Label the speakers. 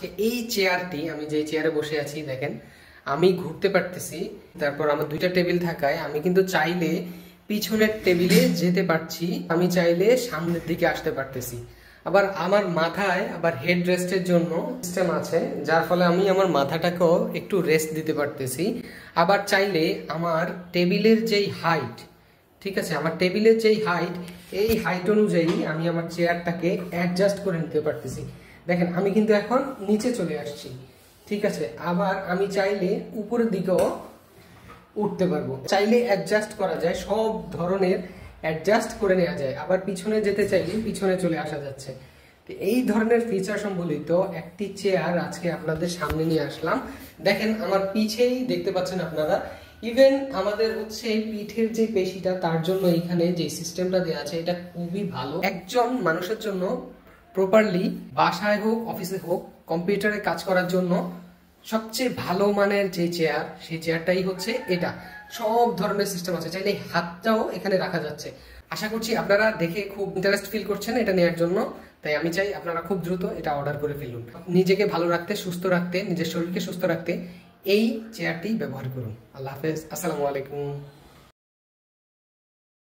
Speaker 1: আজকে এই চেয়ারটি, আমি যে চেয়ারে বসে আছি দেখেন, আমি ঘুরতে পারতেছি। তারপর আমার দুইটা টেবিল থাকায় আমি কিন্তু চাইলে পিছনের টেবিলে যেতে পারছি, আমি চাইলে সামনের দিকে আসতে পারতেছি। আবার আমার মাথায় আবার হেড রেস্টের জন্য সিস্টেম আছে, যার ফলে আমি আমার মাথাটাকেও একটু রেস্ট দিতে পারতেছি। আবার চাইলে আমার টেবিলের যেই হাইট, ঠিক আছে, আমার টেবিলের যেই হাইট, এই হাইট অনুযায়ী আমি আমার চেয়ারটাকে অ্যাডজাস্ট করে নিতে পারতেছি। দেখেন আমি কিন্তু এখন নিচে চলে আসছি, ঠিক আছে। আবার আমি চাইলে উপরের দিকেও উঠতে পারবো, চাইলে অ্যাডজাস্ট করা যায়, সব ধরনের অ্যাডজাস্ট করে নেওয়া যায়। আবার পিছনে যেতে চাইলে পিছনে চলে আসা যাচ্ছে। তো এই ধরনের ফিচার সম্বলিত একটি চেয়ার আজকে আপনাদের সামনে নিয়ে আসলাম। দেখেন আমার পিছেই দেখতে পাচ্ছেন আপনারা, ইভেন আমাদের হচ্ছে পিঠের যে পেশিটা, তার জন্য এখানে যে সিস্টেমটা দেওয়া আছে এটা খুবই ভালো। একজন মানুষের জন্য প্রপারলি বাসায় হোক অফিসে হোক কম্পিউটারে কাজ করার জন্য সবচেয়ে ভালো মানের যে চেয়ার, সেই চেয়ারটাই হচ্ছে এটা। সব ধরনের সিস্টেম আছে, চাইলে হাতটাও এখানে রাখা যাচ্ছে। আশা করছি আপনারা দেখে খুব ইন্টারেস্ট ফিল করছেন এটা নেওয়ার জন্য। তাই আমি চাই আপনারা খুব দ্রুত এটা অর্ডার করে ফেলুন। নিজেকে ভালো রাখতে, সুস্থ রাখতে, নিজের শরীরকে সুস্থ রাখতে এই চেয়ারটি ব্যবহার করুন। আল্লাহ হাফেজ, আসসালামু আলাইকুম।